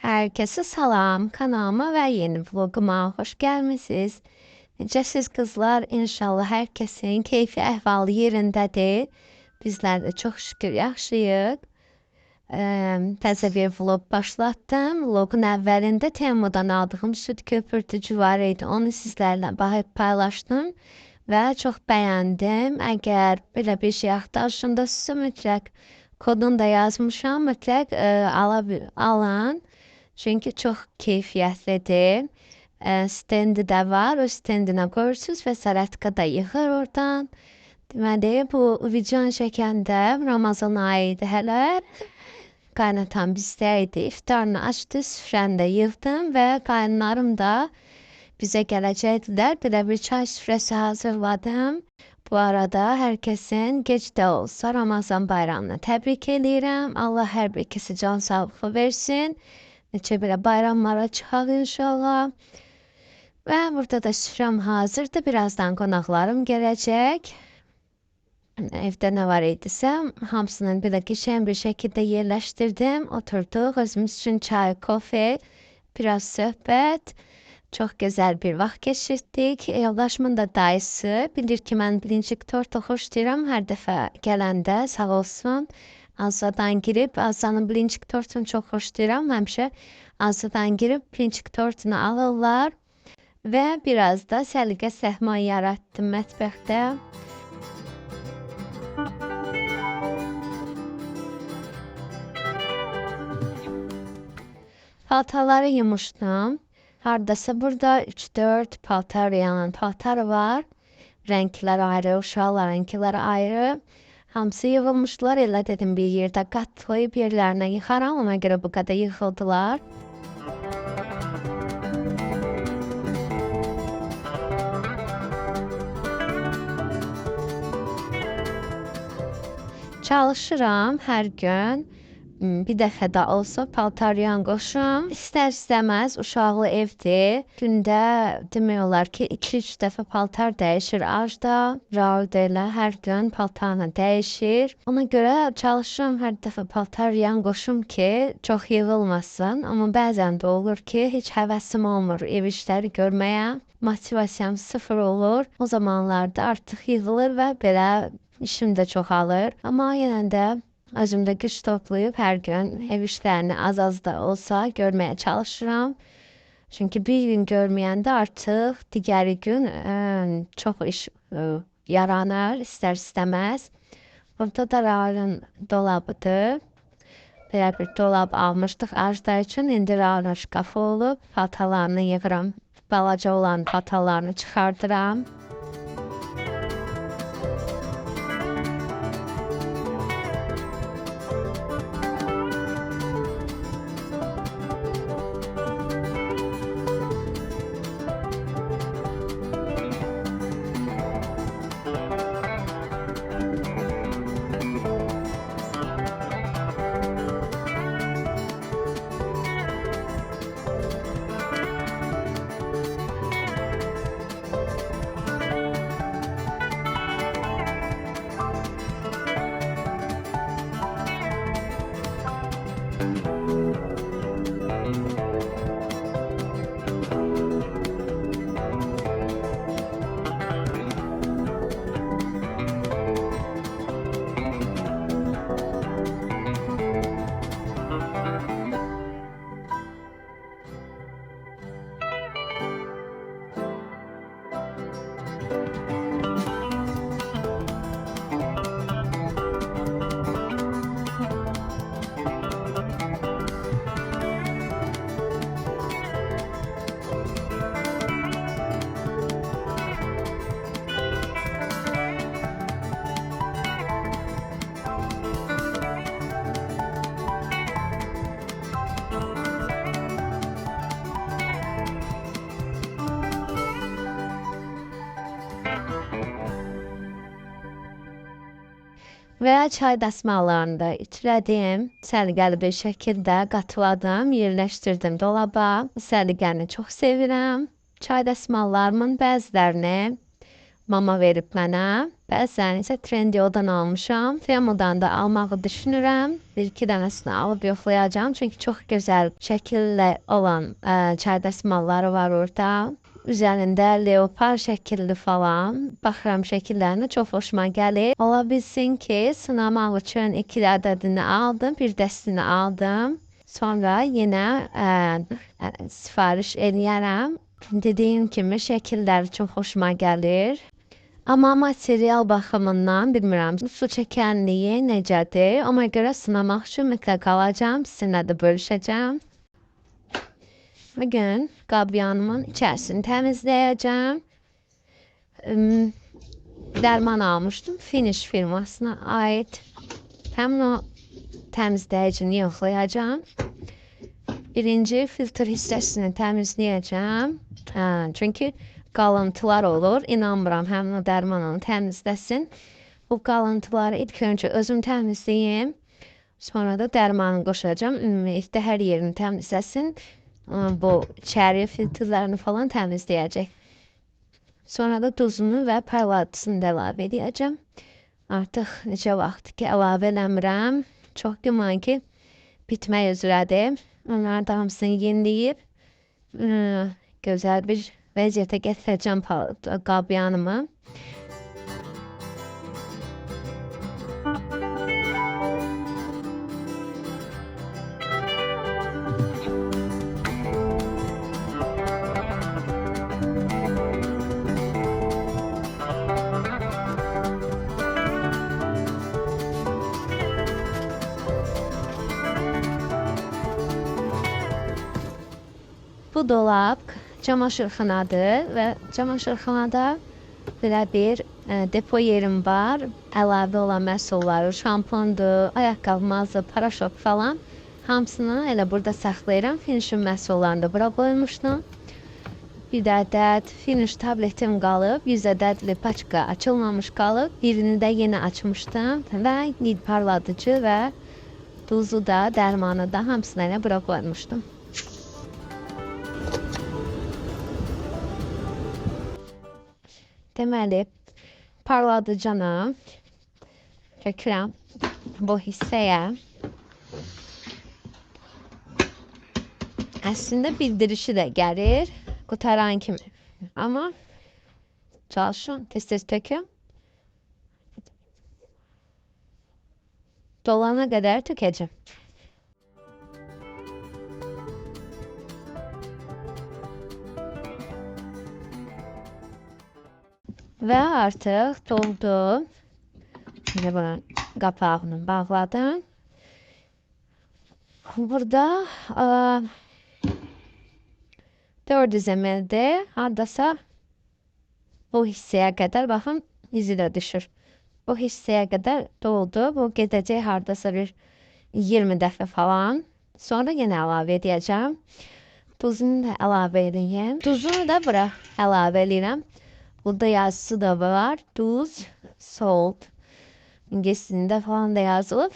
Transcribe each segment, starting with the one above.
Herkese salam, kanalıma ve yeni vloguma hoş gelmişsiniz. Necəsiz kızlar? İnşallah hər kəsin keyfi əhvalı yerindədir. Bizlər də çox şükür yaxşıyıq. Təzə bir vlog başlatdım. Vlogun əvvəlində Temu'dan aldığım süt köpürtücü var idi. Onu sizlərlə paylaşdım və çox bəyəndim. Əgər belə bir şey axtarışındasınızsa mütləq kodunu da yazmışam. Mütləq alın. Çünkü çok keyfiyetlidir. Stendi də var. O stendinə qoyursunuz və sələtka da yığır oradan. Deməli, bu videonu çəkəndə Ramazan ayı idi hələ. Qaynatan bizdəydi. İftarını açdı, süfrəni də yığdım və qaynlarım da bizə gələcəkdilər. Belə bir çay süfrəsi hazırladım. Bu arada hər kəsin gec də olsa Ramazan bayramını təbrik edirəm. Allah hər bir kəsə can sağlığı versin. Neçə belə bayramlara çıxaq inşallah. Və burada da süfrəm hazırdır. Birazdan qonaqlarım gələcək. Evdə nə var idisə, hamısını belə qəşəng bir şəkildə yerləşdirdim. Oturduq, özümüz üçün çay, kofe, biraz söhbət. Çox gözəl bir vaxt keçirdik. Yoldaşımın da dayısı bilir ki, mən blincik tortu xoşlayıram. Hər dəfə gələndə sağ olsun. Azzadan girib, Azzanın blincik tortunu çox xoşlayıram. Həmişə Azzadan girib blincik tortunu alırlar. Və biraz da səliqə səhman yaratdım mətbəxdə. Paltarları yumuşdum. Hardasa burada 3-4 paltar var. Renklər ayrı, uşaqlarınkiləri ayrı. Hamısı yığılmışlar, elə dedim bir yerdə qatlayıb yerlərinə yıxaram, ona görə bu qədər yığıldılar. Çalışıram hər gün. Bir dəfə də olsa paltaryan qoşum. İstər-istəməz uşaqlı evdir. Gündə demək olar ki 2-3 dəfə paltar dəyişir Ajda. Raul da elə hər gün paltarını dəyişir. Ona görə çalışıram hər dəfə paltaryan qoşum ki çox yığılmasın. Amma bəzən də olur ki heç həvəsim olmur ev işləri görməyə. Motivasiyam sıfır olur. O zamanlarda artıq yığılır və belə işim də çoxalır. Amma yenə də özümdə güc toplayıb hər gün ev işlərini az da olsa görməyə çalışıram. Çünki bir gün görməyəndə artıq digəri gün çox iş yaranır istər-istəməz. Burada da Raul'un dolabıdır. Belə bir dolab almışdıq Ajda üçün. İndi Raul'un şkafı olub. Paltarlarını yığıram. Balaca olan paltarlarını çıxardıram. Və çay dəsmallarını da ütülədim. Səliqəli bir şəkildə qatladım, yerləşdirdim dolaba. Səliqəni çox sevirəm. Çay dəsmallarımın bəzilərini mama verib mənə. Bəzən isə Trendyoldan almışam. Temudan da almağı düşünürəm. Bir-iki dənəsini alıb yoxlayacağım. Çünki çox gözəl şəkillə olan çərdəsmalları var orada. Üzərində leopar şəkilli falan. Baxıram şəkillərinə çox xoşuma gəlir. Ola bilsin ki, sınamaq üçün 2 ədədini aldım, bir dəstini aldım. Sonra yenə sifariş eləyərəm. Dediyim kimi şəkilləri çox xoşuma gəlir. Amma material baxımından bilmirəm, su çəkənliyi necədir. Ona görə sınamaq üçün mütləq alacağım, sizinlə də bölüşəcəm. Bugün qabyanımın içərisini təmizləyəcəm. Dərman almışdım, Finish firmasına aid. Həmin o təmizləyicini yoxlayacağım. Birinci filtr hissəsini təmizləyəcəm. Çünki qalıntılar olur. İnanmıram həmin o dərman onu təmizləsin. Bu qalıntıları ilk öncə özüm təmizləyim. Sonra da dərmanı qoşacağım. Ümumilikdə hər yerini təmizləsin. Bu içəri filtrlərini falan təmizləyəcək. Sonra da duzunu və parlatıcısını da əlavə edəcəm. Artıq necə vaxt ki əlavə eləmirəm. Çox güman ki bitmək üzrədir. Onları da hamısını yeniləyib gözəl bir vəziyyətə gətirəcəm qabyanımı. Bu dolab camaşırxanadır və camaşırxanada belə bir depo yerim var. Əlavə olan məhsulları, şampundur, ayaqqabı mağazı, paraşok falan hamısını elə burada saxlayıram. Finish'in məhsullarını da bura qoymuşdum. Bir də ədəd Finish tabletim qalıb, 100 ədədli paçka açılmamış qalıb. Birini də yeni açmışdım və parladıcı və duzu da, dərmanı da hamısını elə bura qoymuşdum. Deməli, parladıcanı tökürəm bu hissəyə. Əslində bildirişi də gəlir qutaran kimi. Amma çalışın, tez-tez tökün. Dolana qədər tökəcəm. Və artıq doldu. Şimdi bunun qapağını bağladım. Burada 400 ml-dir. Hardasa bu hissəyə qədər, baxın, izi də düşür. Bu hissəyə qədər doldu. Bu gedəcək hardasa bir 20 dəfə falan. Sonra yenə əlavə edəcəm. Duzunu da əlavə edeyim. Duzunu da bura əlavə edirəm. Burada yazısı da var. Duz, salt. İngiliscəsində falan da yazılıb.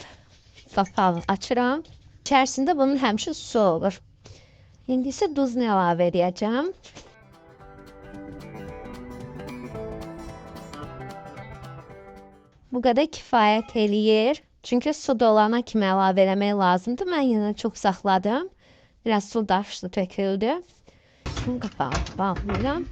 Qapağı açıram. İçərisində bunun həmişə su olur. İndi isə duzunu əlavə edəcəm. Bu qədər kifayət eləyir. Çünki su dolana kimi əlavə eləmək lazımdır. Mən yenə çox saxladım. Biraz su daşlı töküldü. Şimdi qapağı bağlayıram.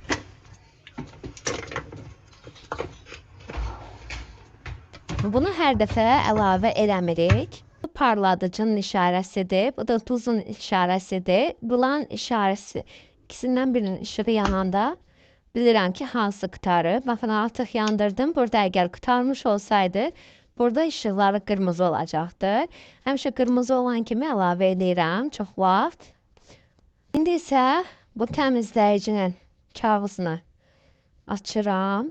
Bunu hər dəfə əlavə eləmirik. Bu parladıcının işarəsidir. Bu da duzun işarəsidir. Bulan işarəsi. İkisindən birinin işığı yananda bilirəm ki, hansı qutarı. Baxın, artıq yandırdım. Burada əgər qutarmış olsaydı, burada işıqları qırmızı olacaqdır. Həmişə qırmızı olan kimi əlavə edirəm. Çox vaxt. İndi isə bu təmizləyicinin kağızını açıram.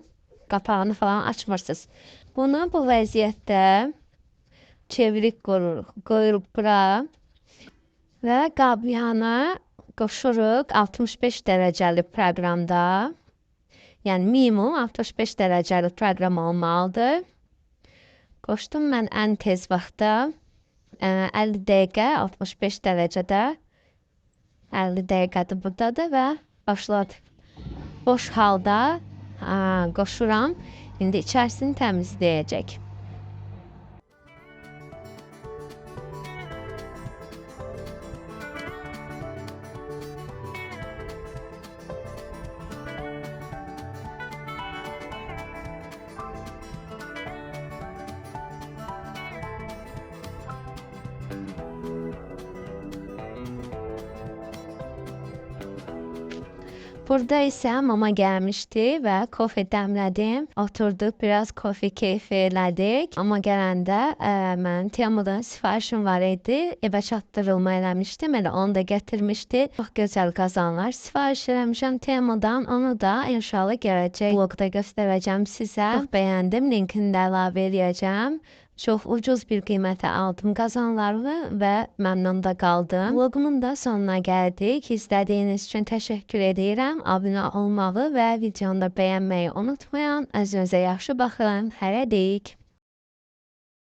Qapağını falan açmırsınız. Bunu bu vəziyyətdə çevirik qoyuruq bura və qabyanı qoşuruq 65 dərəcəli proqramda. Yəni minimum 65 dərəcəli proqram olmalıdır. Qoşdum mən ən tez vaxtda 50 dəqiqə 65 dərəcədə 50 dəqiqədir buradadır və başladı. Boş halda qoşuram. İndi içərisini təmizləyəcək. Burada isə mama gəlmişdi və kofe dəmlədim. Oturduk, biraz kofe keyfi elədik. Amma gələndə mən Temu'dan sifarişim var idi. Evə çatdırılma eləmişdim. Elə onu da gətirmişdi. Çox gözəl qazanlar sifariş eləmişəm Temu'dan. Onu da inşallah gələcək vlogda göstərəcəm sizə. Çox bəyəndim. Linkini də əlavə eləyəcəm. Çox ucuz bir qiymətə aldım qazanlarımı və məmnun da qaldım. Vlogumun da sonuna gəldik. İzlədiyiniz üçün təşəkkür edirəm. Abunə olmağı və videonu da bəyənməyi unutmayın. Özünüzə yaxşı baxın. Hələlik.